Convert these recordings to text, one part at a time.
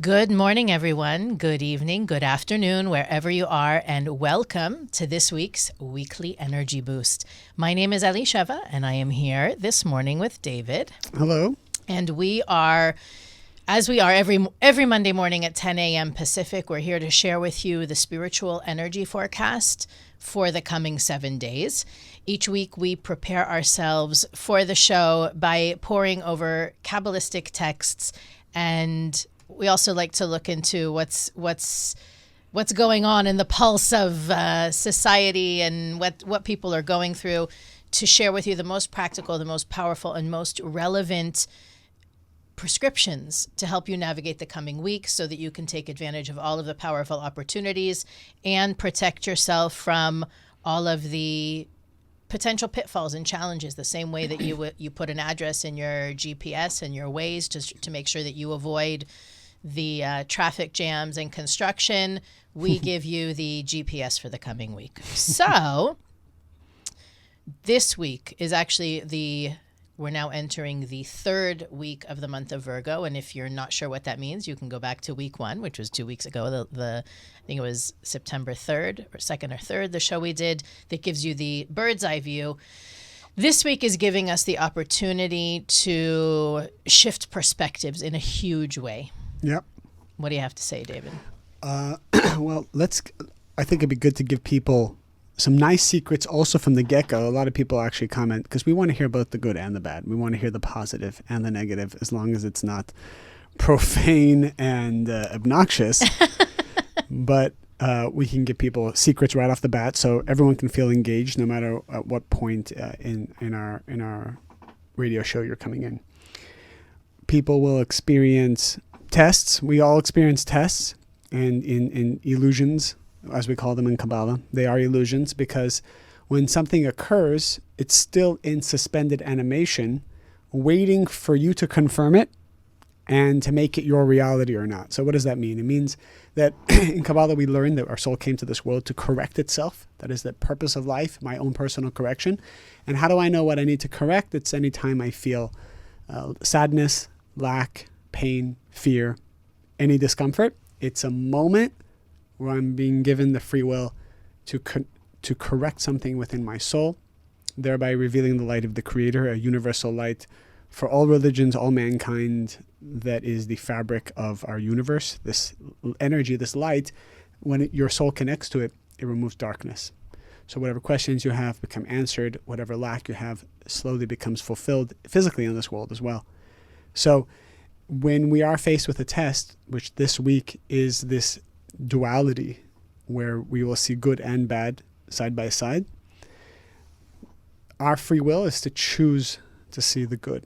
Good morning, everyone. Good evening, good afternoon, wherever you are, and welcome to this week's Weekly Energy Boost. My name is Elisheva, and I am here this morning with David. Hello. And we are, as we are every Monday morning at 10 a.m. Pacific, we're here to share with you the spiritual energy forecast for the coming 7 days. Each week, we prepare ourselves for the show by poring over Kabbalistic texts, and we also like to look into what's going on in the pulse of society and what people are going through, to share with you the most practical, the most powerful, and most relevant prescriptions to help you navigate the coming week so that you can take advantage of all of the powerful opportunities and protect yourself from all of the potential pitfalls and challenges, the same way that you put an address in your GPS and your Waze to make sure that you avoid the traffic jams and construction. We give you the GPS for the coming week. So this week is actually we're now entering the third week of the month of Virgo. And if you're not sure what that means, you can go back to week 1, which was 2 weeks ago. I think it was September 3rd or 2nd or 3rd, the show we did that gives you the bird's eye view. This week is giving us the opportunity to shift perspectives in a huge way. Yep. What do you have to say, David? Well, I think it'd be good to give people some nice secrets also from the get-go. A lot of people actually comment because we want to hear both the good and the bad. We want to hear the positive and the negative, as long as it's not profane and obnoxious. But we can give people secrets right off the bat, so everyone can feel engaged no matter at what point in our radio show you're coming in. People will experience tests. We all experience tests and in illusions, as we call them in Kabbalah. They are illusions because when something occurs, it's still in suspended animation, waiting for you to confirm it and to make it your reality or not. So what does that mean? It means that in Kabbalah we learn that our soul came to this world to correct itself. That is the purpose of life, my own personal correction. And how do I know what I need to correct? It's anytime I feel sadness, lack, pain, fear, any discomfort. It's a moment where I'm being given the free will to correct something within my soul, thereby revealing the light of the Creator, a universal light for all religions, all mankind, that is the fabric of our universe. This energy, this light, when your soul connects to it, it removes darkness. So whatever questions you have become answered, whatever lack you have slowly becomes fulfilled physically in this world as well. So when we are faced with a test, which this week is this duality where we will see good and bad side by side, our free will is to choose to see the good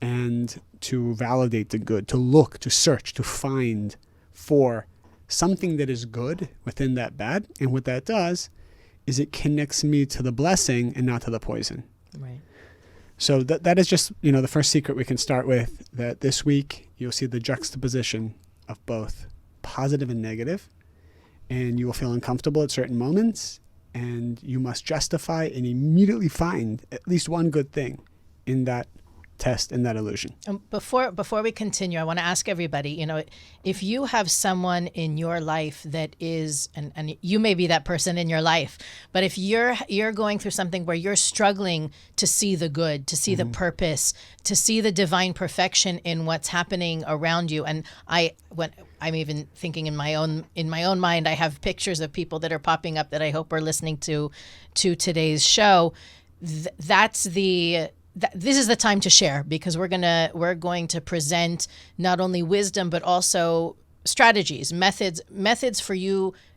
and to validate the good, to look, to search, to find for something that is good within that bad. And what that does is it connects me to the blessing and not to the poison. Right. So that is just, the first secret we can start with, that this week you'll see the juxtaposition of both positive and negative, and you will feel uncomfortable at certain moments, and you must justify and immediately find at least one good thing in that test, in that illusion. Before we continue, I want to ask everybody, if you have someone in your life that is, and you may be that person in your life, but if you're going through something where you're struggling to see the good, to see the purpose, to see the divine perfection in what's happening around you, and when I'm even thinking in my own mind, I have pictures of people that are popping up that I hope are listening to today's show. This is the time to share, because we're going to present not only wisdom but also strategies, methods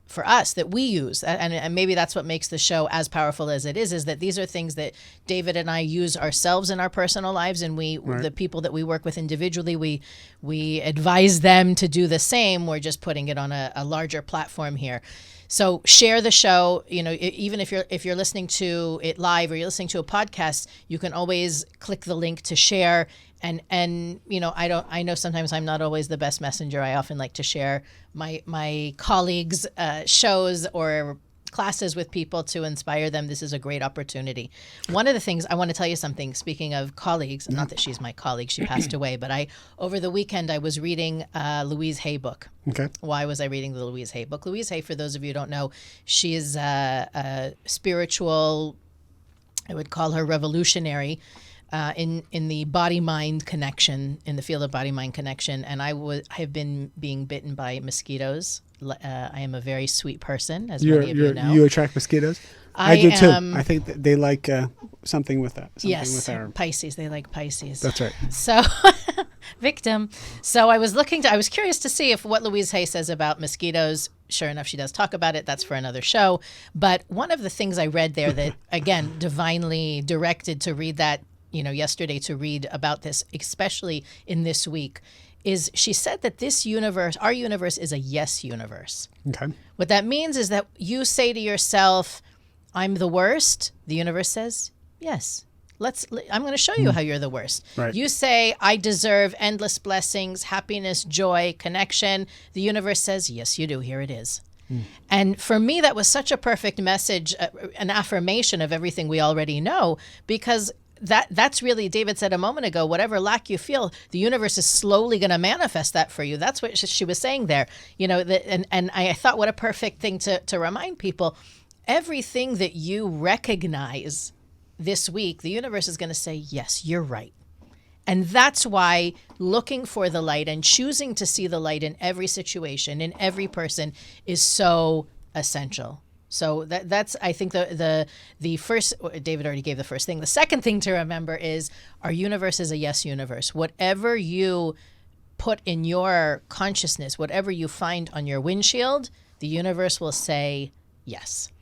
for us that we use, and maybe that's what makes the show as powerful as it is that these are things that David and I use ourselves in our personal lives, and the people that we work with individually, we advise them to do the same. We're just putting it on a larger platform here. So share the show. Even if you're listening to it live or you're listening to a podcast, you can always click the link to share. And I know sometimes I'm not always the best messenger. I often like to share my colleagues' shows or classes with people to inspire them, this is a great opportunity. One of the things, I want to tell you something, speaking of colleagues, not that she's my colleague, she passed away, but over the weekend, I was reading Louise Hay book. Okay. Why was I reading the Louise Hay book? Louise Hay, for those of you who don't know, she is a spiritual, I would call her revolutionary, in the body-mind connection, in the field of body-mind connection. And I have been being bitten by mosquitoes. I am a very sweet person, as many of you know. You attract mosquitoes? I do too. I think that they like something with that. Something yes, with our... Pisces. They like Pisces. That's right. So, victim. So I was curious to see if what Louise Hay says about mosquitoes. Sure enough, she does talk about it. That's for another show. But one of the things I read there that, again, divinely directed to read that, yesterday, to read about this, especially in this week, is she said that this universe, our universe, is a yes universe. Okay. What that means is that you say to yourself, I'm the worst. The universe says, yes. I'm going to show you how you're the worst. Right. You say, I deserve endless blessings, happiness, joy, connection. The universe says, yes, you do. Here it is. And for me, that was such a perfect message, an affirmation of everything we already know, because that's really, David said a moment ago, whatever lack you feel, the universe is slowly going to manifest that for you. That's what she was saying there. And I thought, what a perfect thing to remind people. Everything that you recognize this week, the universe is going to say, yes, you're right. And that's why looking for the light and choosing to see the light in every situation, in every person, is so essential. So that's, I think, the first, David already gave the first thing. The second thing to remember is our universe is a yes universe. Whatever you put in your consciousness, whatever you find on your windshield, the universe will say yes.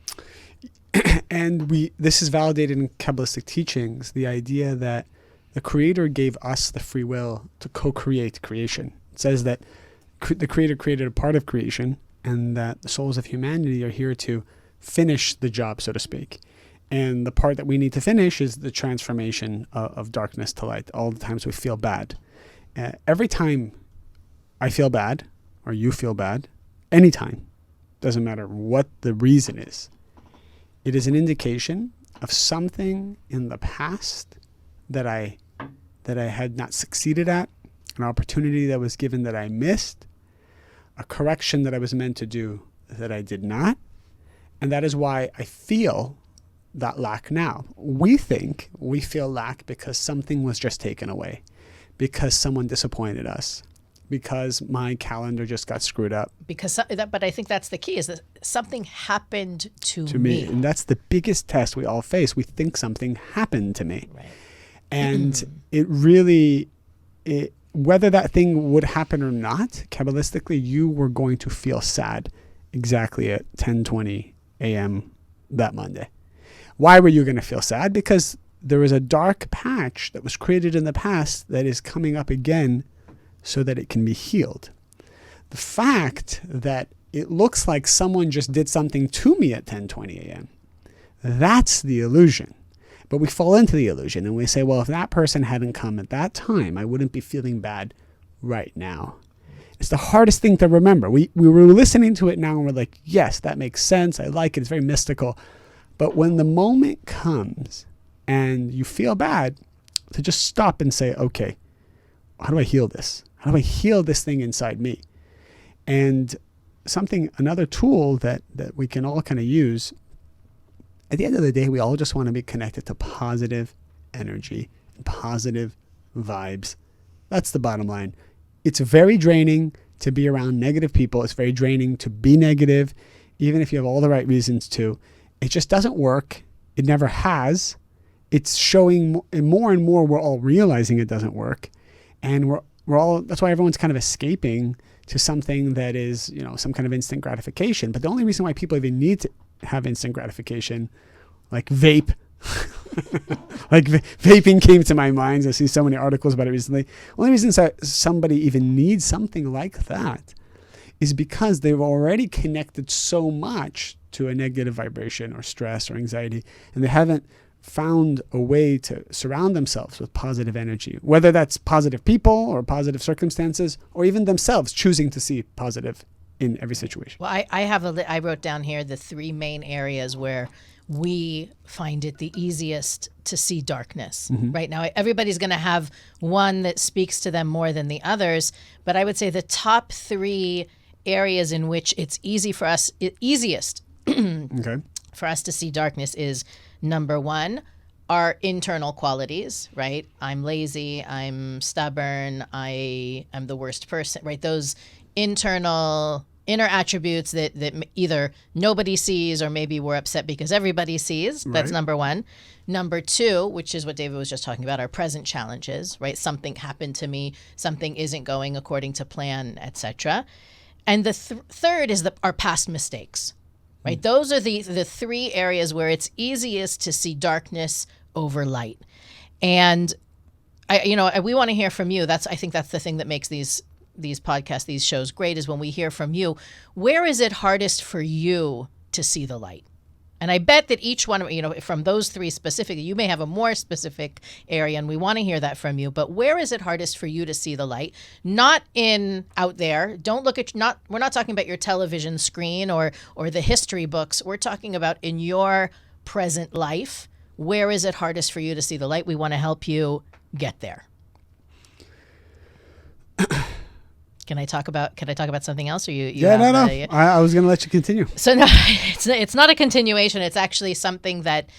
And this is validated in Kabbalistic teachings, the idea that the Creator gave us the free will to co-create creation. It says that the Creator created a part of creation, and that the souls of humanity are here to finish the job, so to speak. And the part that we need to finish is the transformation of darkness to light, all the times we feel bad. Every time I feel bad, or you feel bad, anytime, doesn't matter what the reason is, it is an indication of something in the past that I had not succeeded at, an opportunity that was given that I missed, a correction that I was meant to do that I did not. And that is why I feel that lack now. We think we feel lack because something was just taken away, because someone disappointed us, because my calendar just got screwed up. But I think that's the key, is that something happened to me. And that's the biggest test we all face. We think something happened to me. Right. And it really, whether that thing would happen or not, Kabbalistically, you were going to feel sad exactly at 10:20 a.m. that Monday. Why were you going to feel sad? Because there was a dark patch that was created in the past that is coming up again so that it can be healed. The fact that it looks like someone just did something to me at 10:20 a.m., that's the illusion. But we fall into the illusion and we say, well, if that person hadn't come at that time, I wouldn't be feeling bad right now. It's the hardest thing to remember. We were listening to it now and we're like, yes, that makes sense. I like it. It's very mystical. But when the moment comes and you feel bad, to just stop and say, okay, how do I heal this? How do I heal this thing inside me? And another tool that we can all kind of use, at the end of the day, we all just want to be connected to positive energy and positive vibes. That's the bottom line. It's very draining to be around negative people. It's very draining to be negative, even if you have all the right reasons to. It just doesn't work. It never has. It's showing more and more. We're all realizing it doesn't work. And we're all, that's why everyone's kind of escaping to something that is, some kind of instant gratification. But the only reason why people even need to have instant gratification, like vape, like vaping came to my mind. I see so many articles about it recently. Only reason somebody even needs something like that is because they've already connected so much to a negative vibration or stress or anxiety, and they haven't found a way to surround themselves with positive energy, whether that's positive people or positive circumstances, or even themselves choosing to see positive in every situation. Well, I wrote down here the 3 main areas where we find it the easiest to see darkness. Right now, everybody's going to have one that speaks to them more than the others, but I would say the top 3 areas in which it's easiest Okay. for us to see darkness is, number 1, our internal qualities, right? I'm lazy, I'm stubborn, I am the worst person, right? Those inner attributes that either nobody sees or maybe we're upset because everybody sees. That's Right. number 1. Number 2, which is what David was just talking about, our present challenges, right? Something happened to me, something isn't going according to plan, etc. And the third is our past mistakes, right? Those are the 3 areas where it's easiest to see darkness over light. And we want to hear from you. I think that's the thing that makes these podcasts, these shows great, is when we hear from you. Where is it hardest for you to see the light? And I bet that each one, from those 3 specifically, you may have a more specific area, and we want to hear that from you. But where is it hardest for you to see the light? Not out there. Don't look at, we're not talking about your television screen or the history books. We're talking about in your present life. Where is it hardest for you to see the light? We want to help you get there. Can I talk about something else? Or you Yeah, no. I was going to let you continue. So no, it's not a continuation. It's actually something that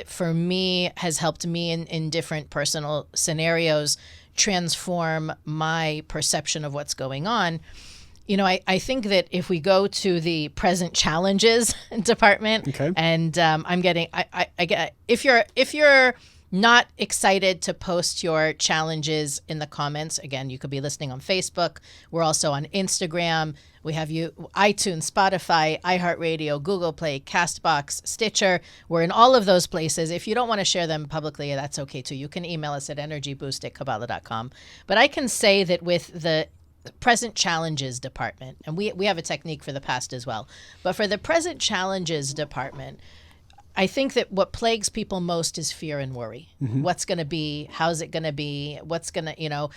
for me has helped me in different personal scenarios transform my perception of what's going on. I think that if we go to the present challenges department, Okay. and I'm getting, I get, if you're not excited to post your challenges in the comments, again, you could be listening on Facebook. We're also on Instagram. We have iTunes, Spotify, iHeartRadio, Google Play, Castbox, Stitcher. We're in all of those places. If you don't want to share them publicly, that's okay too. You can email us at energyboost@kabbalah.com. But I can say that with the present challenges department, and we have a technique for the past as well, but for the present challenges department, I think that what plagues people most is fear and worry. What's going to be? How's it going to be? What's going to,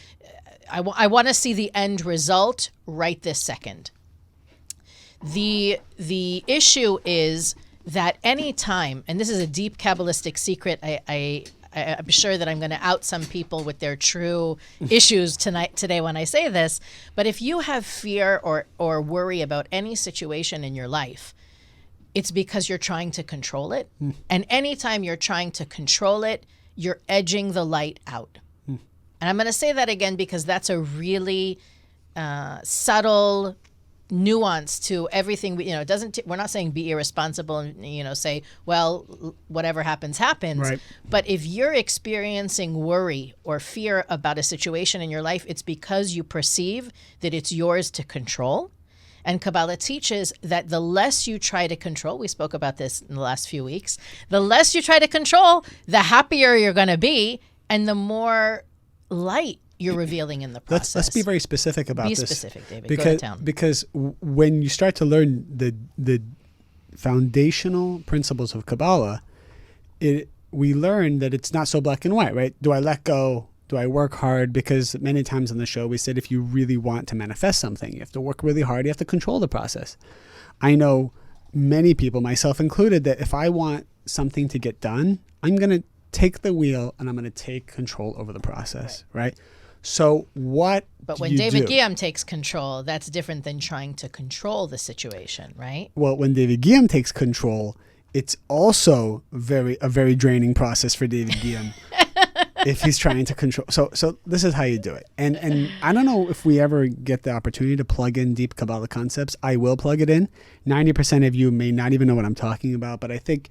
I want to see the end result right this second. The issue is that any time, and this is a deep Kabbalistic secret, I'm sure that I'm going to out some people with their true issues today when I say this, but if you have fear or worry about any situation in your life, it's because you're trying to control it. And anytime you're trying to control it, you're edging the light out. And I'm going to say that again because that's a really subtle nuance to everything. We're not saying be irresponsible and, say, well, whatever happens, happens. Right. But if you're experiencing worry or fear about a situation in your life, it's because you perceive that it's yours to control. And Kabbalah teaches that the less you try to control, we spoke about this in the last few weeks, the less you try to control, the happier you're going to be, and the more light you're revealing in the process. Let's be very specific about this. Be specific, David. Go to town. Because when you start to learn the foundational principles of Kabbalah, we learn that it's not so black and white, right? Do I let go? Do I work hard? Because many times on the show, we said if you really want to manifest something, you have to work really hard. You have to control the process. I know many people, myself included, that if I want something to get done, I'm going to take the wheel and I'm going to take control over the process, right? So what But when David Ghiyam takes control, that's different than trying to control the situation, right? Well, when David Ghiyam takes control, it's also a very draining process for David Ghiyam. If he's trying to control. So this is how you do it. And I don't know if we ever get the opportunity to plug in deep Kabbalah concepts. I will plug it in. 90% of you may not even know what I'm talking about, but I think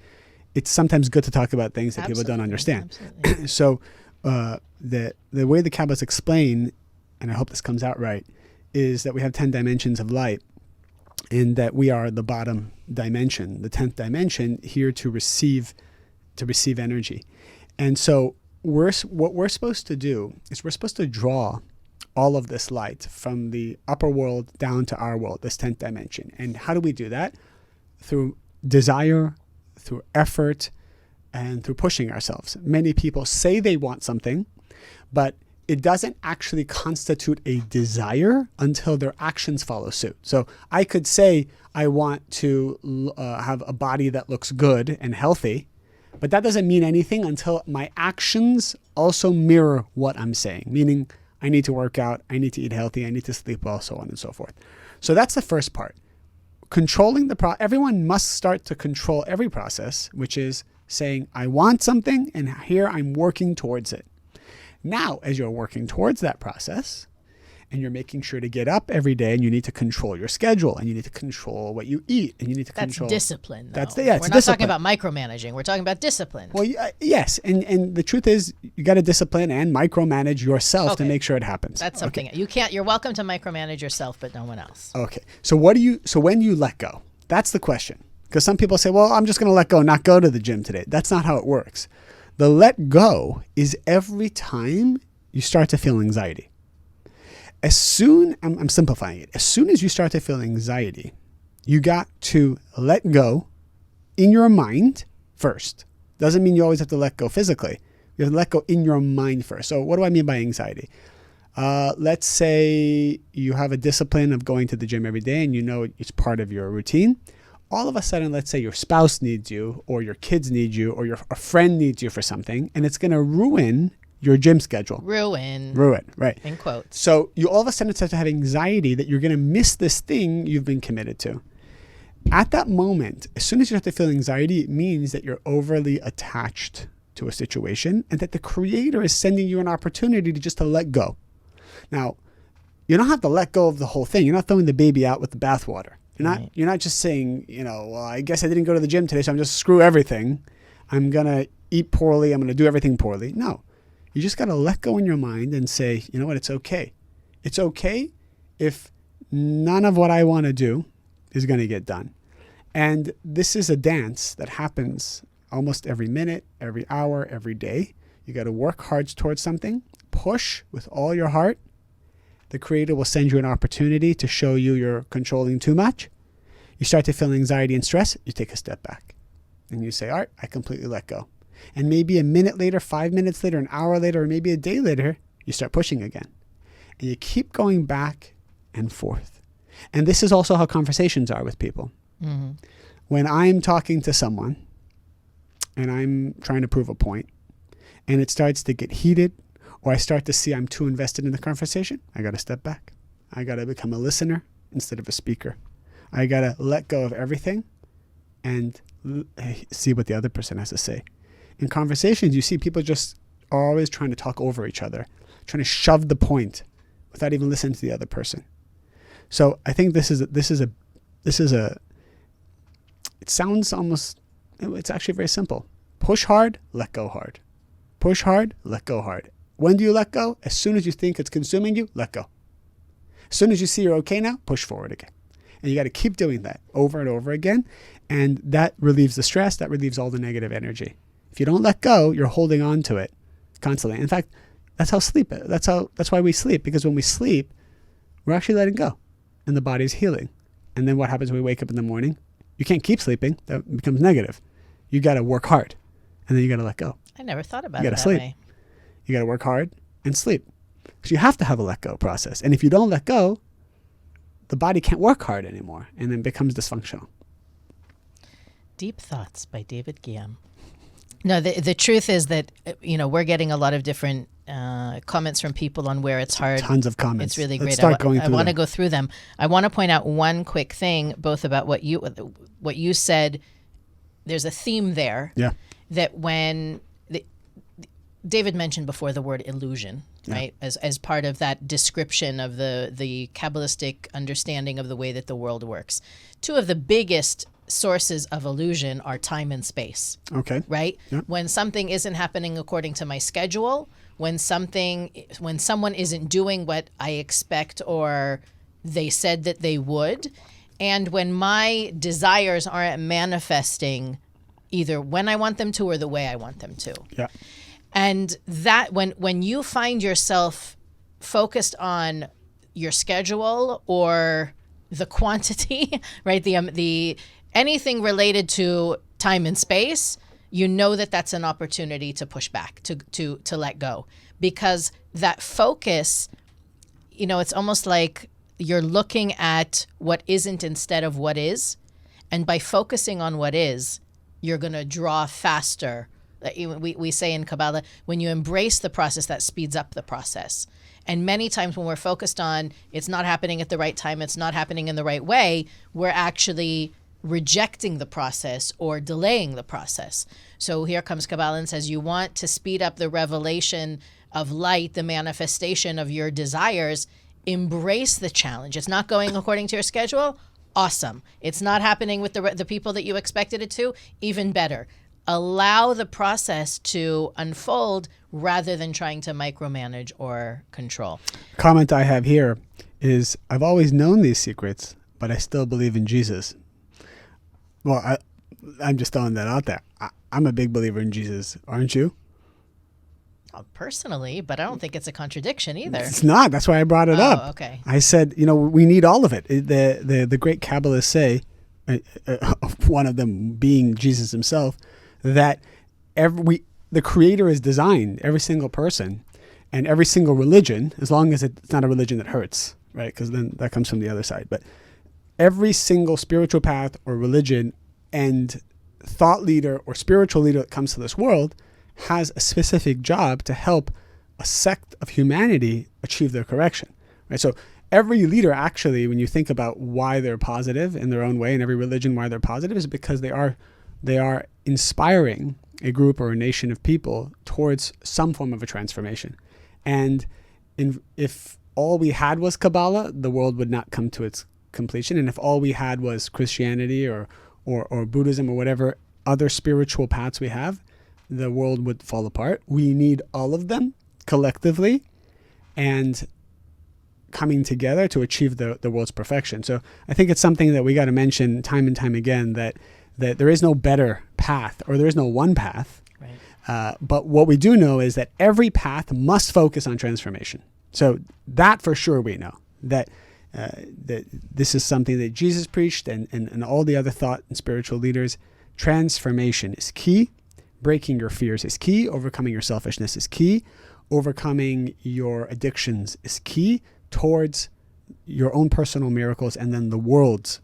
it's sometimes good to talk about things that people don't understand. So the way the Kabbalists explain, and I hope this comes out right, is that we have 10 dimensions of light, and that we are the bottom dimension, the 10th dimension, here to receive energy. And so what we're supposed to do is we're supposed to draw all of this light from the upper world down to our world, this 10th dimension. And how do we do that? Through desire, through effort, and through pushing ourselves. Many people say they want something, but it doesn't actually constitute a desire until their actions follow suit. So I could say I want to have a body that looks good and healthy, but that doesn't mean anything until my actions also mirror what I'm saying, meaning I need to work out, I need to eat healthy, I need to sleep well, so on and so forth. So that's the first part. Controlling everyone must start to control every process, which is saying, I want something, and here I'm working towards it. Now, as you're working towards that process, and you're making sure to get up every day, and you need to control your schedule, and you need to control what you eat, and you need to control. That's discipline, though. It's We're not discipline. talking about micromanaging. We're talking about discipline. Well, yes, and the truth is, you got to discipline and micromanage yourself to make sure it happens. That's something you can't. You're welcome to micromanage yourself, but no one else. Okay. So when you let go, that's the question. Because some people say, well, I'm just going to let go, not go to the gym today. That's not how it works. The let go is every time you start to feel anxiety. I'm simplifying it. As soon as you start to feel anxiety, you got to let go in your mind first. Doesn't mean you always have to let go physically. You have to let go in your mind first. So what do I mean by anxiety? Let's say you have a discipline of going to the gym every day and you know it's part of your routine. All of a sudden, let's say your spouse needs you or your kids need you or a friend needs you for something, and it's going to ruin your gym schedule. Ruin, right. In quotes. So you all of a sudden start to have anxiety that you're going to miss this thing you've been committed to. At that moment, as soon as you start to feel anxiety, it means that you're overly attached to a situation and that the Creator is sending you an opportunity to let go. Now, you don't have to let go of the whole thing. You're not throwing the baby out with the bathwater. You're not just saying, well, I guess I didn't go to the gym today, so I'm just screw everything. I'm going to eat poorly. I'm going to do everything poorly. No. You just got to let go in your mind and say, you know what, it's okay. It's okay if none of what I want to do is going to get done. And this is a dance that happens almost every minute, every hour, every day. You got to work hard towards something, push with all your heart. The Creator will send you an opportunity to show you you're controlling too much. You start to feel anxiety and stress, you take a step back. And you say, all right, I completely let go. And maybe a minute later, 5 minutes later, an hour later, or maybe a day later, you start pushing again. And you keep going back and forth. And this is also how conversations are with people. Mm-hmm. When I'm talking to someone and I'm trying to prove a point and it starts to get heated, or I start to see I'm too invested in the conversation, I got to step back. I got to become a listener instead of a speaker. I got to let go of everything and see what the other person has to say. In conversations, you see people just are always trying to talk over each other, trying to shove the point without even listening to the other person. So I think this is a it sounds almost, it's actually very simple. Push hard, let go hard. Push hard, let go hard. When do you let go? As soon as you think it's consuming you, let go. As soon as you see you're okay now, push forward again. And you got to keep doing that over and over again. And that relieves the stress, that relieves all the negative energy. If you don't let go, you're holding on to it constantly. In fact, that's how sleep is. That's why we sleep, because when we sleep, we're actually letting go and the body's healing. And then what happens when we wake up in the morning? You can't keep sleeping. That becomes negative. You got to work hard and then you got to let go. I never thought about it that sleep. Way. You got to work hard and sleep. Because you have to have a let go process. And if you don't let go, the body can't work hard anymore and then becomes dysfunctional. Deep Thoughts by David Ghiyam. No, the truth is that, we're getting a lot of different comments from people on where it's hard. Tons of comments. It's really Let's great. Start going I want to go through them. I want to point out one quick thing, both about what you said. There's a theme there. Yeah. That when David mentioned before the word illusion, right? As part of that description of the Kabbalistic understanding of the way that the world works. Two of the biggest sources of illusion are time and space. Okay. Right? Yep. When something isn't happening according to my schedule, when someone isn't doing what I expect or they said that they would, and when my desires aren't manifesting either when I want them to or the way I want them to. Yeah. And that when you find yourself focused on your schedule or the quantity, right? The anything related to time and space, you know that that's an opportunity to push back, to let go. because that focus, it's almost like you're looking at what isn't instead of what is. And by focusing on what is, you're going to draw faster. We say in Kabbalah, when you embrace the process, that speeds up the process. And many times when we're focused on it's not happening at the right time, it's not happening in the right way, we're actually rejecting the process or delaying the process. So here comes Kabbalah and says, you want to speed up the revelation of light, the manifestation of your desires, embrace the challenge. It's not going according to your schedule. Awesome. It's not happening with the people that you expected it to. Even better. Allow the process to unfold rather than trying to micromanage or control. Comment I have here is, I've always known these secrets, but I still believe in Jesus. Well, I'm just throwing that out there. I'm a big believer in Jesus. Aren't you? Personally, but I don't think it's a contradiction either. It's not. That's why I brought it up. Okay. I said, we need all of it. The great Kabbalists say, one of them being Jesus himself, that the Creator is designed every single person and every single religion, as long as it's not a religion that hurts, right? Because then that comes from the other side. But every single spiritual path or religion and thought leader or spiritual leader that comes to this world has a specific job to help a sect of humanity achieve their correction, right? So every leader, actually, when you think about why they're positive in their own way, and every religion why they're positive, is because they are inspiring a group or a nation of people towards some form of a transformation. And if all we had was Kabbalah, the world would not come to its completion. And if all we had was Christianity or Buddhism or whatever other spiritual paths we have, the world would fall apart. We need all of them collectively and coming together to achieve the world's perfection. So I think it's something that we got to mention time and time again, that there is no better path, or there is no one path. Right. But what we do know is that every path must focus on transformation. So that for sure we know, that this is something that Jesus preached and all the other thought and spiritual leaders. Transformation is key. Breaking your fears is key. Overcoming your selfishness is key. Overcoming your addictions is key towards your own personal miracles and then the world's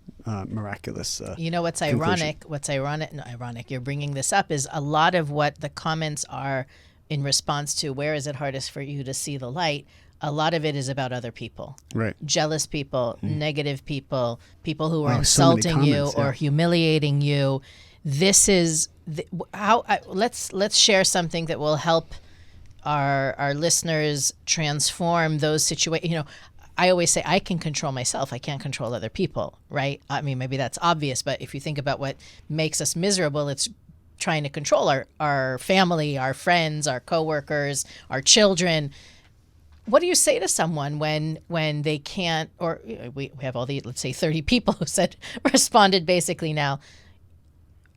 miraculous what's conclusion. ironic, you're bringing this up, is a lot of what the comments are in response to where is it hardest for you to see the light. A lot of it is about other people, right? Jealous people, negative people, people who are insulting you or humiliating you. This is let's share something that will help our listeners transform those situations. I always say I can control myself. I can't control other people, right? I mean, maybe that's obvious, but if you think about what makes us miserable, it's trying to control our family, our friends, our coworkers, our children. What do you say to someone when they can't, or we have all the, let's say 30 people who responded basically now.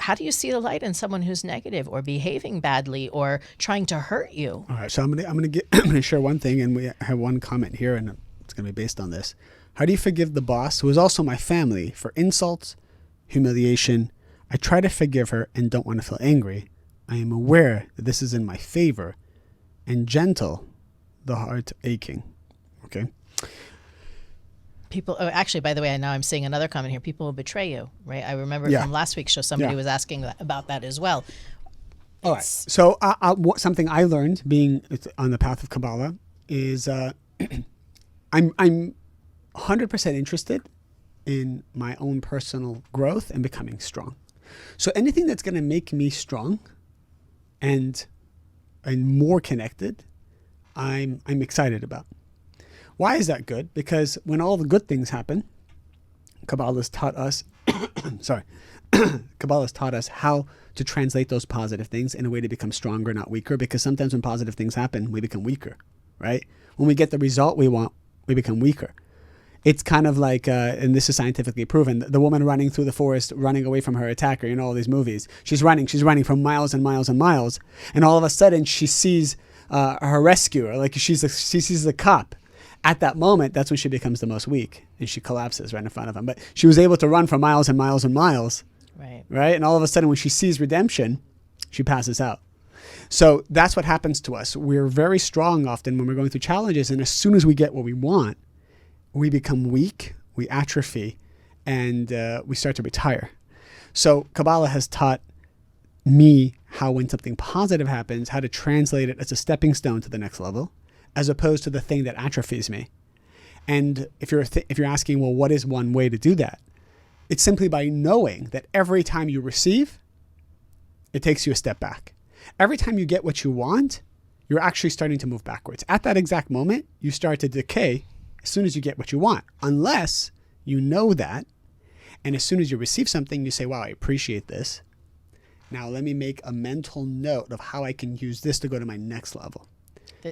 How do you see the light in someone who's negative or behaving badly or trying to hurt you? All right, so I'm gonna share one thing, and we have one comment here, and it's gonna be based on this. How do you forgive the boss, who is also my family, for insults, humiliation? I try to forgive her and don't want to feel angry. I am aware that this is in my favor, and gentle, the heart aching. Okay. People, actually, by the way, now I'm seeing another comment here. People will betray you, right? I remember from last week's show, somebody was asking about that as well. All right. So something I learned being on the path of Kabbalah is I'm 100% interested in my own personal growth and becoming strong. So anything that's going to make me strong and more connected, I'm excited about. Why is that good? Because when all the good things happen, Kabbalah's taught us, Kabbalah's taught us how to translate those positive things in a way to become stronger, not weaker. Because sometimes when positive things happen, we become weaker, right? When we get the result we want, we become weaker. It's kind of like, and this is scientifically proven, the woman running through the forest, running away from her attacker, all these movies. She's running for miles and miles and miles. And all of a sudden she sees her rescuer, like she sees the cop. At that moment, that's when she becomes the most weak, and she collapses right in front of him. But she was able to run for miles and miles and miles, right? And all of a sudden, when she sees redemption, she passes out. So that's what happens to us. We're very strong often when we're going through challenges, and as soon as we get what we want, we become weak, we atrophy, and we start to retire. So Kabbalah has taught me how when something positive happens, how to translate it as a stepping stone to the next level, as opposed to the thing that atrophies me. And if you're asking, well, what is one way to do that? It's simply by knowing that every time you receive, it takes you a step back. Every time you get what you want, you're actually starting to move backwards. At that exact moment, you start to decay as soon as you get what you want, unless you know that. And as soon as you receive something, you say, wow, I appreciate this. Now let me make a mental note of how I can use this to go to my next level.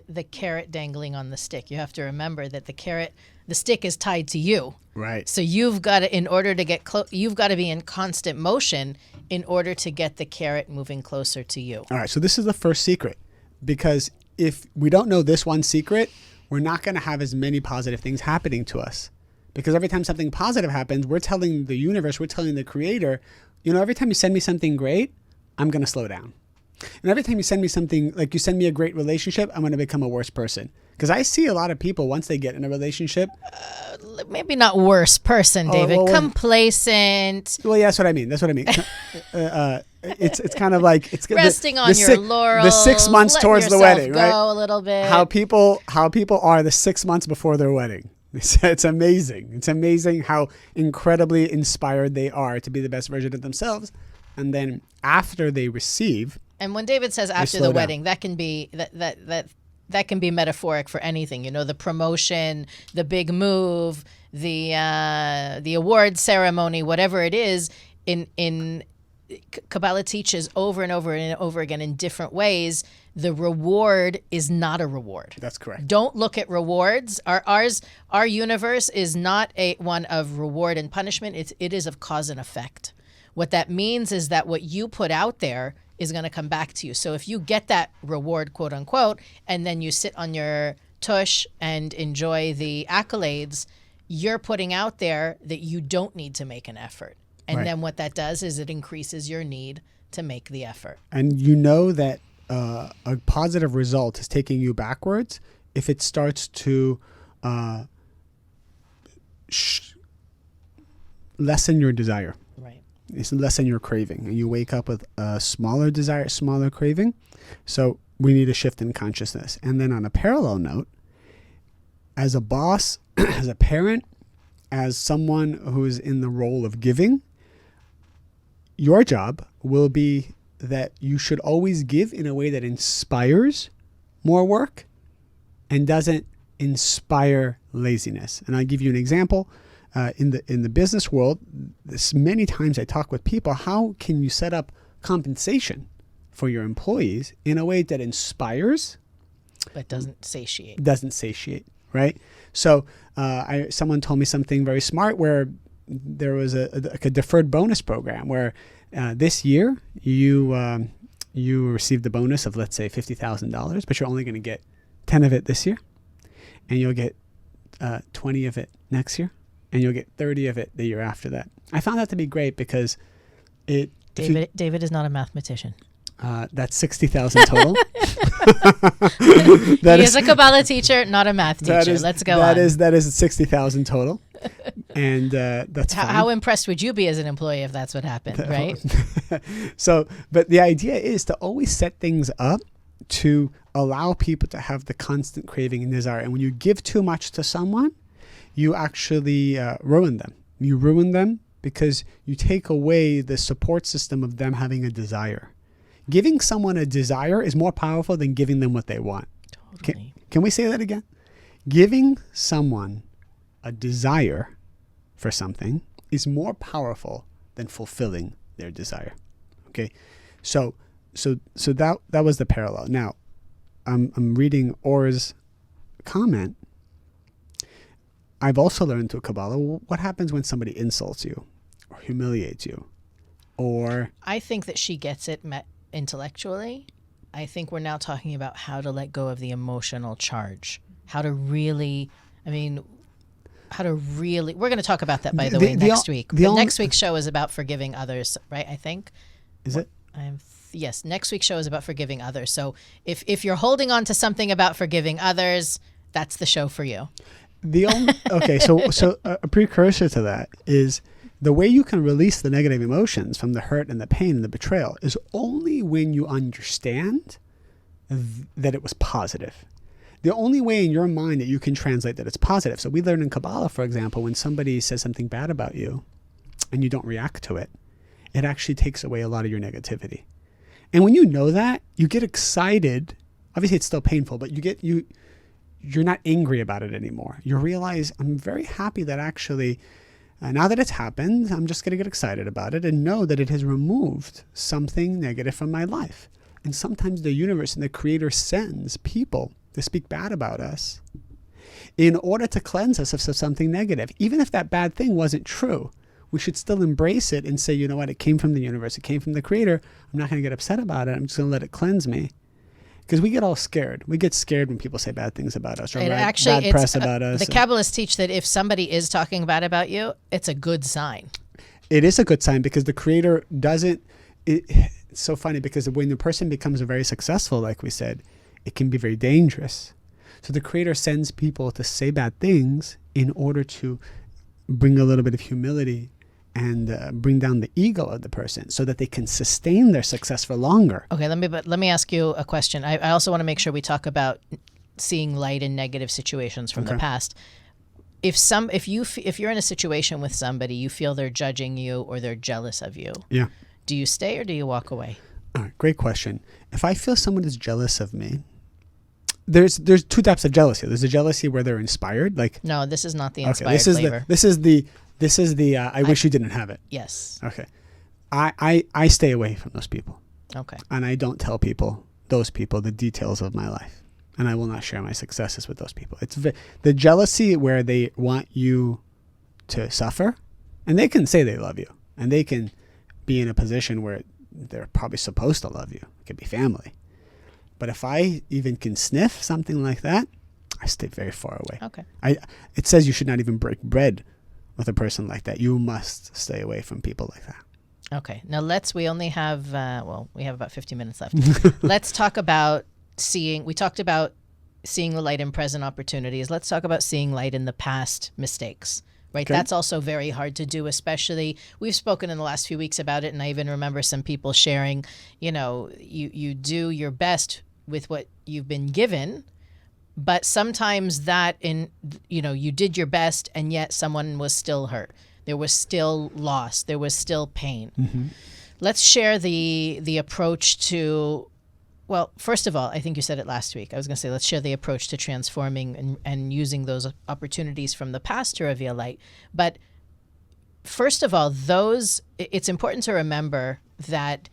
The carrot dangling on the stick. You have to remember that the stick is tied to you. Right. So you've got to, in order to get close, you've got to be in constant motion in order to get the carrot moving closer to you. All right. So this is the first secret, because if we don't know this one secret, we're not going to have as many positive things happening to us. Because every time something positive happens, we're telling the universe, we're telling the creator, every time you send me something great, I'm going to slow down. And every time you send me something, like you send me a great relationship, I'm going to become a worse person. Because I see a lot of people, once they get in a relationship... maybe not worse person, David. Complacent. Well, yeah, that's what I mean. It's kind of like... it's resting on your laurels. The 6 months towards the wedding, right? Go a little bit. How people are the 6 months before their wedding. It's amazing. It's amazing how incredibly inspired they are to be the best version of themselves. And then after they receive... And when David says after the wedding, that can be that can be metaphoric for anything. The promotion, the big move, the award ceremony, whatever it is. In Kabbalah teaches over and over and over again in different ways. The reward is not a reward. That's correct. Don't look at rewards. Our universe is not one of reward and punishment. It is of cause and effect. What that means is that what you put out there is going to come back to you. So if you get that reward, quote unquote, and then you sit on your tush and enjoy the accolades, you're putting out there that you don't need to make an effort. And then what that does is it increases your need to make the effort. And you know that a positive result is taking you backwards if it starts to lessen your desire. Right. It's lessen your craving, and you wake up with a smaller desire, smaller craving. So we need a shift in consciousness. And then on a parallel note, as a boss, as a parent, as someone who's in the role of giving, your job will be that you should always give in a way that inspires more work and doesn't inspire laziness. And I'll give you an example. In the business world, many times I talk with people, how can you set up compensation for your employees in a way that inspires but doesn't satiate? Doesn't satiate, right? So someone told me something very smart where there was a deferred bonus program where this year you received the bonus of, let's say, $50,000, but you're only going to get 10 of it this year, and you'll get 20 of it next year, and you'll get 30 of it the year after that. I found that to be great because David is not a mathematician. That's 60,000 total. He is a Kabbalah teacher, not a math teacher. Let's go on. That is 60,000 total. And that's fine. How impressed would you be as an employee if that's what happened, right? So, but the idea is to always set things up to allow people to have the constant craving and desire. And when you give too much to someone, you actually ruin them. You ruin them because you take away the support system of them having a desire. Giving someone a desire is more powerful than giving them what they want. Totally. Can we say that again? Giving someone a desire for something is more powerful than fulfilling their desire. Okay, so that was the parallel. Now, I'm reading Or's comment. I've also learned through Kabbalah what happens when somebody insults you or humiliates you, or I think that she gets it intellectually. I think we're now talking about how to let go of the emotional charge. How to really, we're going to talk about that, by the way, next week. The next week's show is about forgiving others, right? I think. Is it? Yes, next week's show is about forgiving others. So if you're holding on to something about forgiving others, that's the show for you. So a precursor to that is the way you can release the negative emotions from the hurt and the pain and the betrayal is only when you understand that it was positive. The only way in your mind that you can translate that it's positive. So we learn in Kabbalah, for example, when somebody says something bad about you and you don't react to it, it actually takes away a lot of your negativity. And when you know that, you get excited. Obviously, it's still painful, but you're not angry about it anymore. You realize, I'm very happy that actually, now that it's happened, I'm just going to get excited about it and know that it has removed something negative from my life. And sometimes the universe and the Creator sends people to speak bad about us in order to cleanse us of something negative. Even if that bad thing wasn't true, we should still embrace it and say, you know what, it came from the universe, it came from the Creator. I'm not going to get upset about it. I'm just going to let it cleanse me. Because we get all scared. We get scared when people say bad things about us or bad press about us. The Kabbalists teach that if somebody is talking bad about you, it's a good sign. It is a good sign because the Creator doesn't... It's so funny because when the person becomes very successful, like we said, it can be very dangerous. So the Creator sends people to say bad things in order to bring a little bit of humility and bring down the ego of the person so that they can sustain their success for longer. Okay, let me ask you a question. I also want to make sure we talk about seeing light in negative situations from the past. If you're in a situation with somebody, you feel they're judging you or they're jealous of you. Yeah. Do you stay or do you walk away? All right, great question. If I feel someone is jealous of me, there's two types of jealousy. There's a jealousy where they're inspired, like no, this is not the inspired flavor. This is the I wish you didn't have it. Yes. Okay. I stay away from those people. Okay. And I don't tell those people the details of my life, and I will not share my successes with those people. It's the jealousy where they want you to suffer, and they can say they love you, and they can be in a position where they're probably supposed to love you. It could be family. But if I even can sniff something like that, I stay very far away. Okay. It says you should not even break bread with a person like that. You must stay away from people like that. Okay. Now we only have, we have about 50 minutes left. Let's talk about we talked about seeing the light in present opportunities. Let's talk about seeing light in the past mistakes. Right. Okay. That's also very hard to do, especially we've spoken in the last few weeks about it. And I even remember some people sharing, you do your best with what you've been given, but sometimes you did your best and yet someone was still hurt. There was still loss. There was still pain. Mm-hmm. Let's share the approach to, well, first of all, I think you said it last week. I was going to say, let's share the approach to transforming and using those opportunities from the past to reveal light. But first of all, it's important to remember that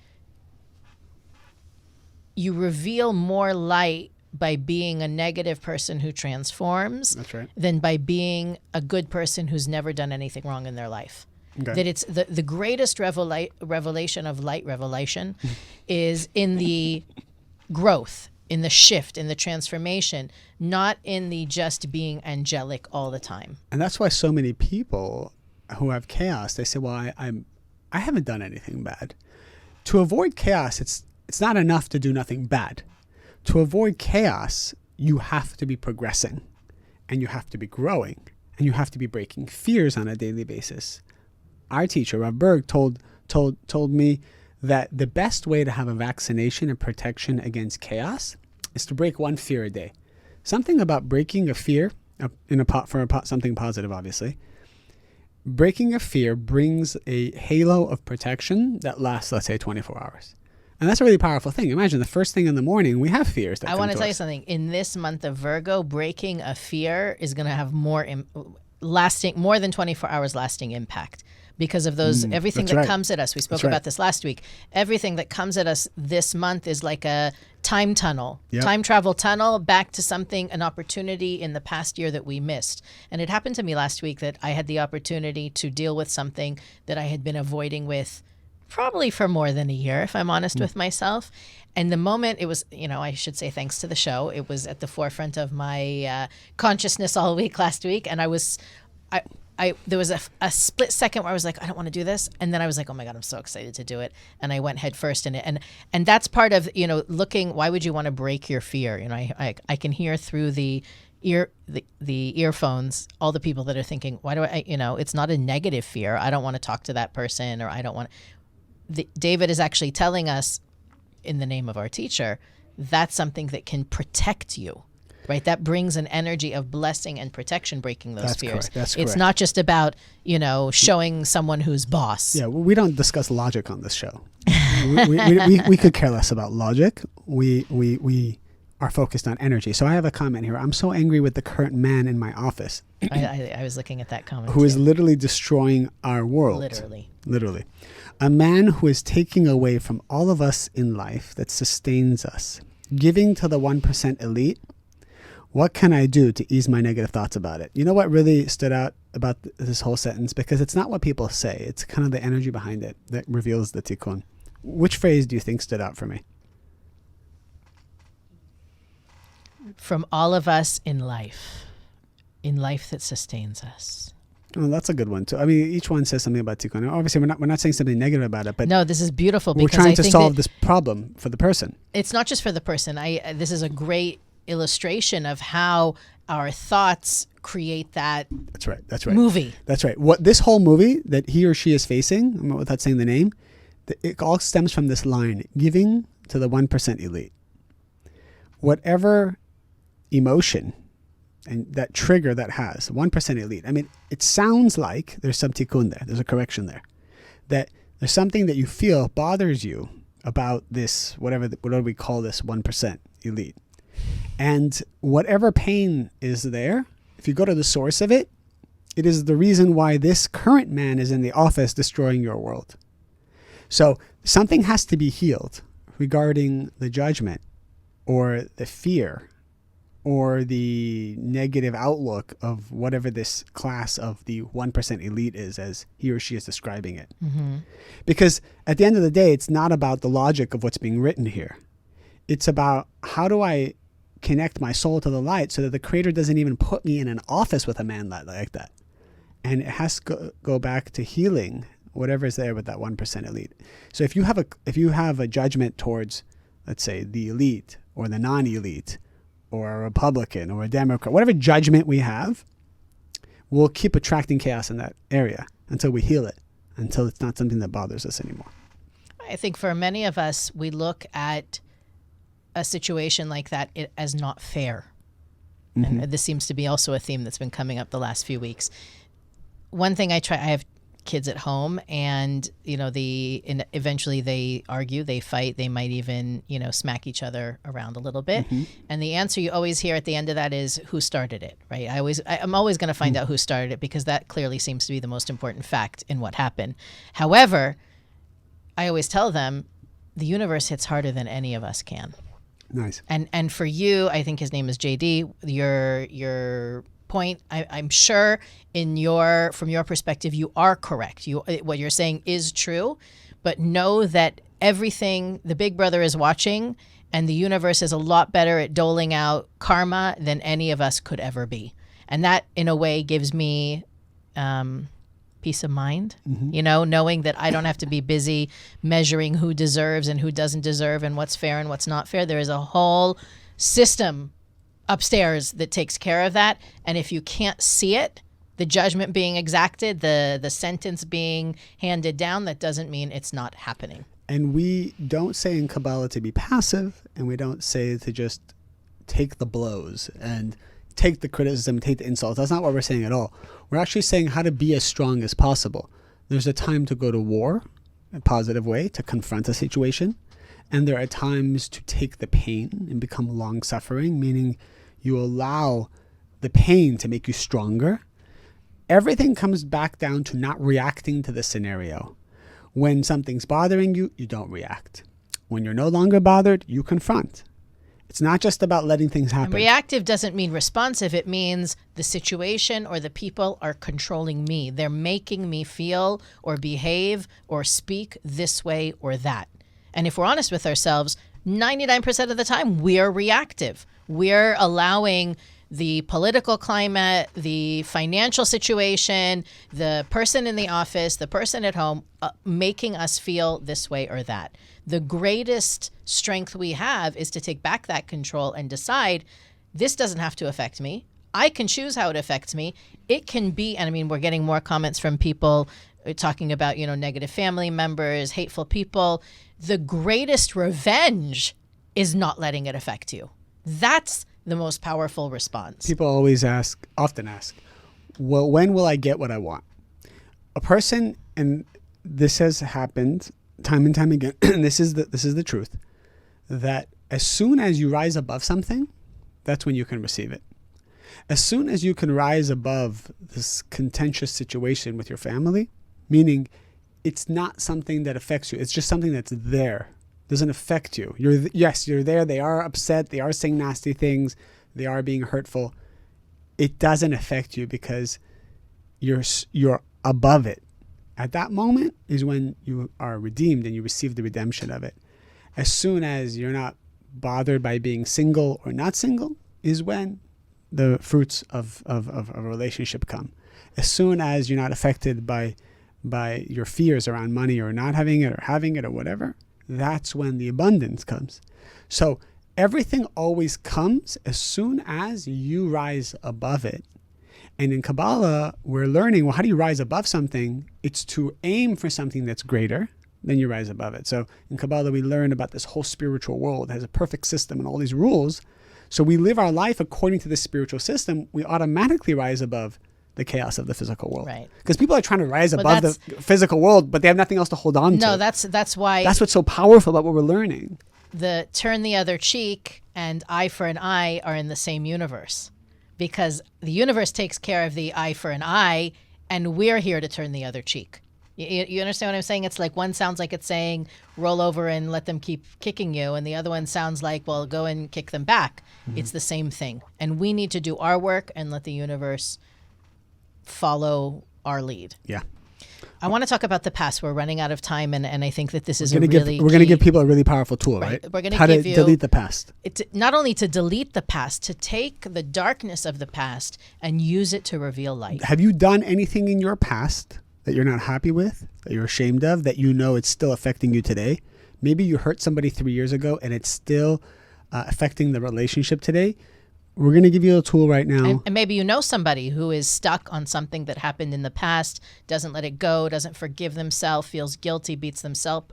you reveal more light by being a negative person who transforms. That's right. Than by being a good person who's never done anything wrong in their life. Okay. That it's the greatest revelation of light revelation is in the growth, in the shift, in the transformation, not in the just being angelic all the time. And that's why so many people who have chaos, they say, well, I haven't done anything bad. To avoid chaos, it's not enough to do nothing bad. To avoid chaos, you have to be progressing, and you have to be growing, and you have to be breaking fears on a daily basis. Our teacher, Rav Berg, told me that the best way to have a vaccination and protection against chaos is to break one fear a day. Something about breaking a fear something positive, obviously. Breaking a fear brings a halo of protection that lasts, let's say, 24 hours. And that's a really powerful thing. Imagine the first thing in the morning, we have fears that I want to tell you something. In this month of Virgo, breaking a fear is going to have more than 24 hours lasting impact. Because of everything that comes at us. We spoke about this last week. Everything that comes at us this month is like a time tunnel, time travel tunnel back to an opportunity in the past year that we missed. And it happened to me last week that I had the opportunity to deal with something that I had been avoiding with probably for more than a year, if I'm honest with myself. And the moment it was, I should say thanks to the show, it was at the forefront of my consciousness all week last week. And there was a split second where I was like, I don't want to do this. And then I was like, oh my God, I'm so excited to do it. And I went head first in it. And that's part of, looking, why would you want to break your fear? I can hear through the earphones, all the people that are thinking, why do it's not a negative fear. I don't want to talk to that person, or I don't want David is actually telling us, in the name of our teacher, that's something that can protect you. Right, that brings an energy of blessing and protection, breaking those fears. That's correct. It's not just about showing someone who's boss. Yeah, we don't discuss logic on this show. we could care less about logic. We are focused on energy. So I have a comment here. I'm so angry with the current man in my office. I was looking at that comment. Who is literally destroying our world. Literally. A man who is taking away from all of us in life that sustains us, giving to the 1% elite. What can I do to ease my negative thoughts about it? You know what really stood out about this whole sentence? Because it's not what people say. It's kind of the energy behind it that reveals the tikkun. Which phrase do you think stood out for me? From all of us in life that sustains us. Oh, that's a good one too. I mean, each one says something about tikkun. Obviously, we're not saying something negative about it, but no, this is beautiful. We're trying to solve this problem for the person. It's not just for the person. This is a great illustration of how our thoughts create that. That's right. Movie. That's right. What this whole movie that he or she is facing, without saying the name, it all stems from this line: giving to the 1% elite. Whatever emotion and that trigger that has 1% elite. I mean, it sounds like there's some tikkun there. There's a correction there. That there's something that you feel bothers you about this, whatever we call this 1% elite. And whatever pain is there, if you go to the source of it, it is the reason why this current man is in the office destroying your world. So something has to be healed regarding the judgment or the fear or the negative outlook of whatever this class of the 1% elite is, as he or she is describing it. Mm-hmm. Because at the end of the day, it's not about the logic of what's being written here. It's about, how do I connect my soul to the light so that the Creator doesn't even put me in an office with a man like that. And it has to go back to healing whatever is there with that 1% elite. So if you have a judgment towards, let's say, the elite or the non-elite or a Republican or a Democrat, whatever judgment we have, we'll keep attracting chaos in that area until we heal it, until it's not something that bothers us anymore. I think for many of us, we look at a situation like that as not fair. Mm-hmm. And this seems to be also a theme that's been coming up the last few weeks. One thing I have kids at home, and eventually they argue, they fight, they might even smack each other around a little bit. Mm-hmm. And the answer you always hear at the end of that is, who started it, right? I'm always going to find out who started it, because that clearly seems to be the most important fact in what happened. However, I always tell them, the universe hits harder than any of us can. Nice. And for you, I think his name is JD, your point, I'm sure from your perspective, you are correct. What you're saying is true, but know that everything, the big brother is watching, and the universe is a lot better at doling out karma than any of us could ever be. And that, in a way, gives me peace of mind, knowing that I don't have to be busy measuring who deserves and who doesn't deserve and what's fair and what's not fair. There is a whole system upstairs that takes care of that. And if you can't see it, the judgment being exacted, the sentence being handed down, that doesn't mean it's not happening. And we don't say in Kabbalah to be passive, and we don't say to just take the blows and take the criticism, take the insults. That's not what we're saying at all. We're actually saying how to be as strong as possible. There's a time to go to war, a positive way, to confront a situation. And there are times to take the pain and become long-suffering, meaning you allow the pain to make you stronger. Everything comes back down to not reacting to the scenario. When something's bothering you, you don't react. When you're no longer bothered, you confront. It's not just about letting things happen. And reactive doesn't mean responsive. It means the situation or the people are controlling me. They're making me feel or behave or speak this way or that. And if we're honest with ourselves, 99% of the time, we're reactive. We're allowing the political climate, the financial situation, the person in the office, the person at home, making us feel this way or that. The greatest strength we have is to take back that control and decide, this doesn't have to affect me. I can choose how it affects me. It can be, and I mean, we're getting more comments from people talking about, negative family members, hateful people. The greatest revenge is not letting it affect you. That's the most powerful response. People often ask, well, when will I get what I want? A person, and this has happened time and time again, and this is the truth, that as soon as you rise above something, that's when you can receive it. As soon as you can rise above this contentious situation with your family, meaning it's not something that affects you, it's just something that's there, doesn't affect you. You're there, they are upset, they are saying nasty things, they are being hurtful. It doesn't affect you because you're above it. At that moment is when you are redeemed and you receive the redemption of it. As soon as you're not bothered by being single or not single is when the fruits of a relationship come. As soon as you're not affected by your fears around money or not having it or having it or whatever, that's when the abundance comes. So everything always comes as soon as you rise above it. And in Kabbalah, we're learning, well, how do you rise above something? It's to aim for something that's greater, then you rise above it. So in Kabbalah, we learn about this whole spiritual world. It has a perfect system and all these rules. So we live our life according to this spiritual system. We automatically rise above the chaos of the physical world. Right. Because people are trying to rise above the physical world, but they have nothing else to hold on to. No, that's why. That's what's so powerful about what we're learning. The turn the other cheek and eye for an eye are in the same universe. Because the universe takes care of the eye for an eye, and we're here to turn the other cheek. You understand what I'm saying? It's like one sounds like it's saying, roll over and let them keep kicking you. And the other one sounds like, well, go and kick them back. Mm-hmm. It's the same thing. And we need to do our work and let the universe follow our lead. Yeah. I want to talk about the past. We're running out of time, and I think that this is we're going to give people a really powerful tool, right? We're going to give you delete the past. It's not only to delete the past, to take the darkness of the past and use it to reveal light. Have you done anything in your past that you're not happy with, that you're ashamed of, that you know it's still affecting you today? Maybe you hurt somebody 3 years ago and it's still affecting the relationship today. We're going to give you a tool right now. And maybe you know somebody who is stuck on something that happened in the past, doesn't let it go, doesn't forgive themselves, feels guilty, beats themselves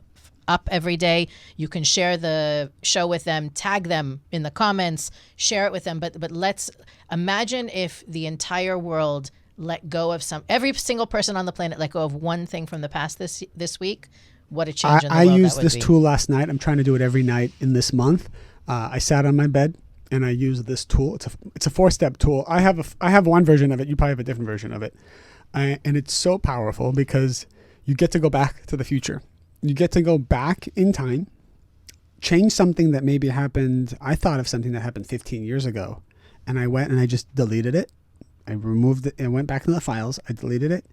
up every day. You can share the show with them, tag them in the comments, share it with them. But let's imagine if the entire world let go of every single person on the planet let go of one thing from the past this week. What a change in the world that would be. I used this tool last night. I'm trying to do it every night in this month. I sat on my bed and I use this tool. It's a 4-step tool. I have one version of it. You probably have a different version of it. And it's so powerful because you get to go back to the future. You get to go back in time, change something that maybe happened. I thought of something that happened 15 years ago, and I went and I just deleted it. I removed it and went back to the files. I deleted it.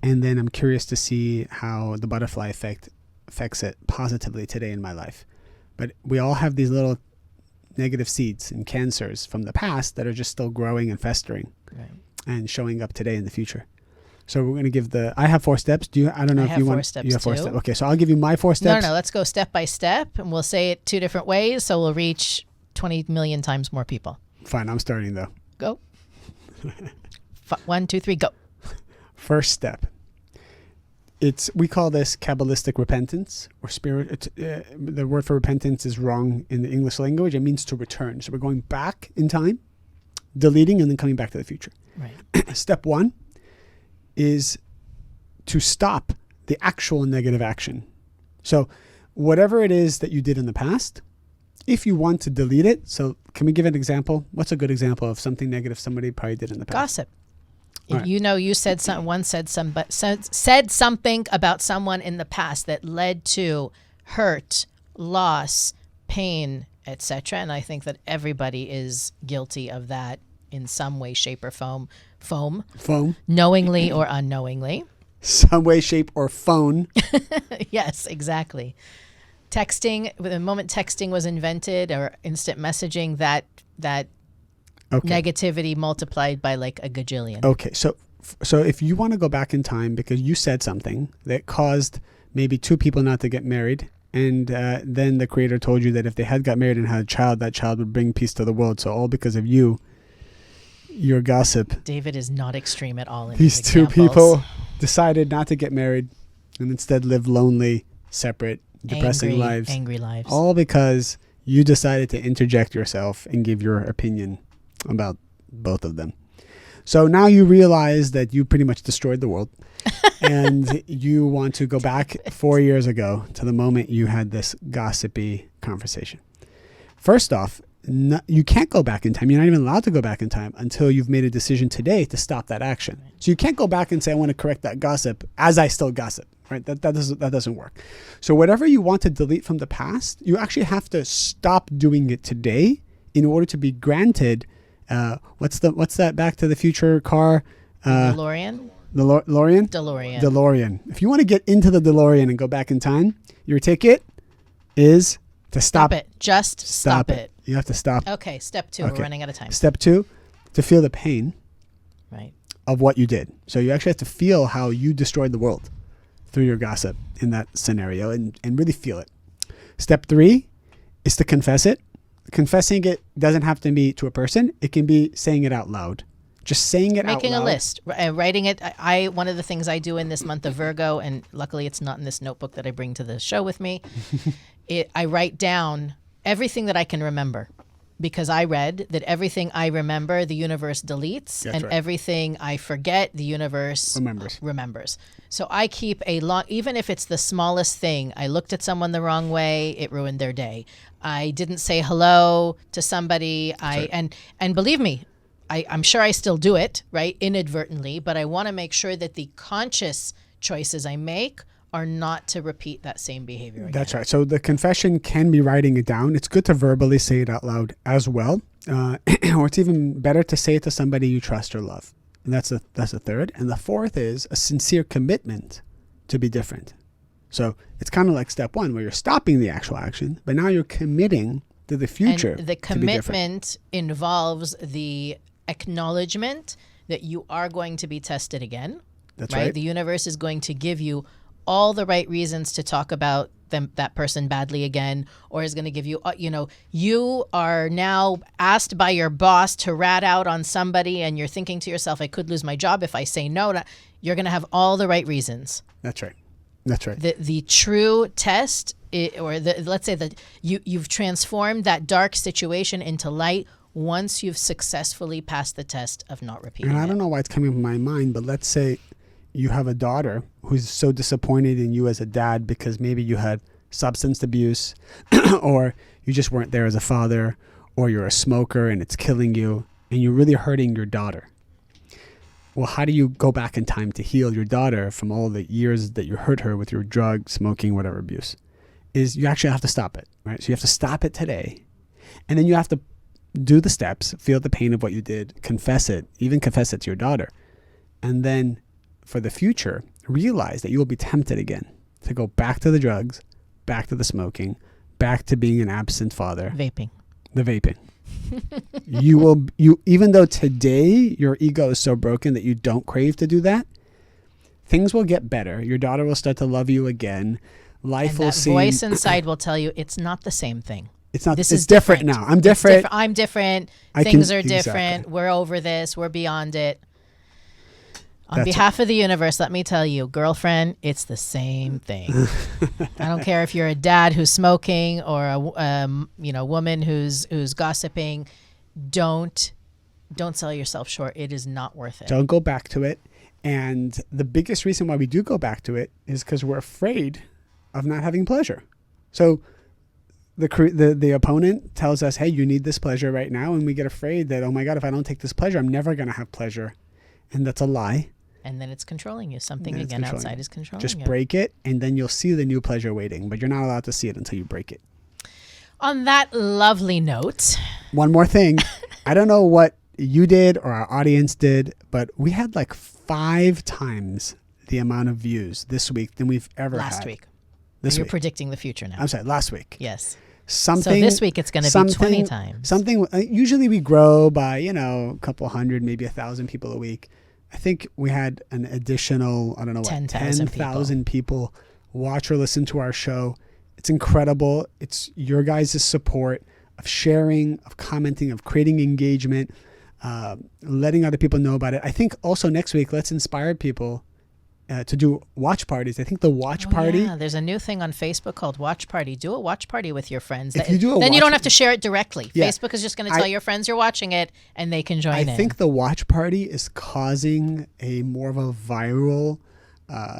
And then I'm curious to see how the butterfly effect affects it positively today in my life. But we all have these little negative seeds and cancers from the past that are just still growing and festering, right, and showing up today in the future. So we're going to give I have 4 steps. I don't know if you want 4 steps. You have 4 steps. Okay, so I'll give you my 4 steps. No, let's go step by step, and we'll say it 2 different ways, so we'll reach 20 million times more people. Fine, I'm starting though. Go. 1, 2, 3, go. First step. We call this Kabbalistic repentance or spirit. The word for repentance is wrong in the English language. It means to return. So we're going back in time, deleting, and then coming back to the future. Right. Step 1 is to stop the actual negative action. So whatever it is that you did in the past, if you want to delete it, so can we give an example? What's a good example of something negative somebody probably did in the past? Gossip. Right. You said said something about someone in the past that led to hurt, loss, pain, etc. And I think that everybody is guilty of that in some way, shape, or form, knowingly or unknowingly. Some way, shape, or phone. Yes, exactly. Texting, the moment texting was invented, or instant messaging, that Okay. Negativity multiplied by like a gajillion. Okay. So if you want to go back in time because you said something that caused maybe two people not to get married, and then the creator told you that if they had got married and had a child, that child would bring peace to the world. So all because of you, your gossip. David is not extreme at all in These his two examples. people decided not to get married and instead live lonely, separate, depressing lives. Angry lives. All because you decided to interject yourself and give your opinion about both of them. So now you realize that you pretty much destroyed the world and you want to go back 4 years ago to the moment you had this gossipy conversation. First off, you can't go back in time. You're not even allowed to go back in time until you've made a decision today to stop that action. So you can't go back and say, I want to correct that gossip as I still gossip, right? That doesn't work. So whatever you want to delete from the past, you actually have to stop doing it today in order to be granted what's that Back to the Future car? DeLorean? The DeLorean? DeLorean. If you want to get into the DeLorean and go back in time, your ticket is to stop it. Just stop it. You have to stop. Okay, step 2. Okay. We're running out of time. Step 2, to feel the pain right. of what you did. So you actually have to feel how you destroyed the world through your gossip in that scenario and really feel it. Step 3 is to confess it. Confessing it doesn't have to be to a person. It can be saying it out loud. Just saying it out loud. Making a list, writing it. One of the things I do in this month of Virgo, and luckily it's not in this notebook that I bring to the show with me, I write down everything that I can remember, because I read that everything I remember, the universe deletes, and everything I forget, the universe remembers. So I keep even if it's the smallest thing. I looked at someone the wrong way, it ruined their day. I didn't say hello to somebody. And believe me, I'm sure I still do it, right, inadvertently, but I want to make sure that the conscious choices I make are not to repeat that same behavior again. That's right. So the confession can be writing it down. It's good to verbally say it out loud as well. Or it's even better to say it to somebody you trust or love. And that's the third. And the fourth is a sincere commitment to be different. So it's kind of like step 1 where you're stopping the actual action, but now you're committing to the future. And the commitment involves the acknowledgement that you are going to be tested again. That's right. The universe is going to give you all the right reasons to talk about that person badly again, or is going to give you, you are now asked by your boss to rat out on somebody and you're thinking to yourself, I could lose my job if I say no. You're going to have all the right reasons. That's right. That's right. The true test, let's say that you've transformed that dark situation into light once you've successfully passed the test of not repeating it. And I don't know why it's coming up in my mind, but let's say you have a daughter who's so disappointed in you as a dad because maybe you had substance abuse or you just weren't there as a father, or you're a smoker and it's killing you and you're really hurting your daughter. Well, how do you go back in time to heal your daughter from all the years that you hurt her with your drug, smoking, whatever abuse? Is you actually have to stop it, right? So you have to stop it today. And then you have to do the steps, feel the pain of what you did, confess it, even confess it to your daughter. And then for the future, realize that you will be tempted again to go back to the drugs, back to the smoking, back to being an absent father. The vaping. you even though today your ego is so broken that you don't crave to do that, things will get better. Your daughter will start to love you again. Life will seem... voice inside will tell you it's not the same thing. It's not. It's different now. I'm different. I'm different. Things are different. Exactly. We're over this. We're beyond it. On behalf of the universe, let me tell you, girlfriend, it's the same thing. I don't care if you're a dad who's smoking or a woman who's gossiping. Don't sell yourself short. It is not worth it. Don't go back to it. And the biggest reason why we do go back to it is because we're afraid of not having pleasure. So the opponent tells us, hey, you need this pleasure right now. And we get afraid that, oh my God, if I don't take this pleasure, I'm never going to have pleasure. And that's a lie. And then it's controlling you. Something again outside is controlling you. Just break it, and then you'll see the new pleasure waiting. But you're not allowed to see it until you break it. On that lovely note. One more thing. I don't know what you did or our audience did, but we had like 5 times the amount of views this week than we've ever had. Last week. You're predicting the future now. I'm sorry, last week. Yes. something. So this week it's going to be 20 times. Something. Usually we grow by, a couple hundred, maybe 1,000 people a week. I think we had an additional, 10,000 people watch or listen to our show. It's incredible. It's your guys' support of sharing, of commenting, of creating engagement, letting other people know about it. I think also next week, let's inspire people to do watch parties. I think the watch party. Yeah, there's a new thing on Facebook called Watch Party. Do a watch party with your friends. If you do then you don't have to share it directly. Yeah. Facebook is just going to tell your friends you're watching it, and they can join in. I think the watch party is causing a more of a viral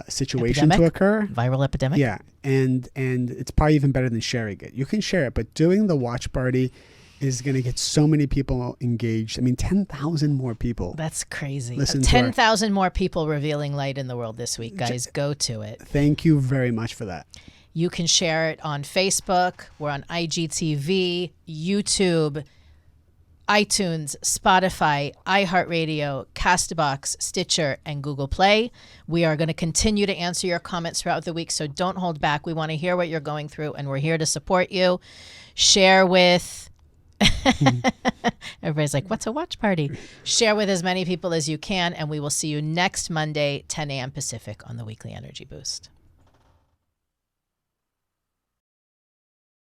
situation to occur. Viral epidemic. Yeah, and it's probably even better than sharing it. You can share it, but doing the watch party is going to get so many people engaged. 10,000 more people. That's crazy. Listen, 10,000 more people revealing light in the world this week, guys. Go to it. Thank you very much for that. You can share it on Facebook. We're on IGTV, YouTube, iTunes, Spotify, iHeartRadio, Castbox, Stitcher, and Google Play. We are going to continue to answer your comments throughout the week, so don't hold back. We want to hear what you're going through, and we're here to support you. Share with... Everybody's like, what's a watch party? Share with as many people as you can, and we will see you next Monday, 10 a.m. Pacific on the Weekly Energy Boost.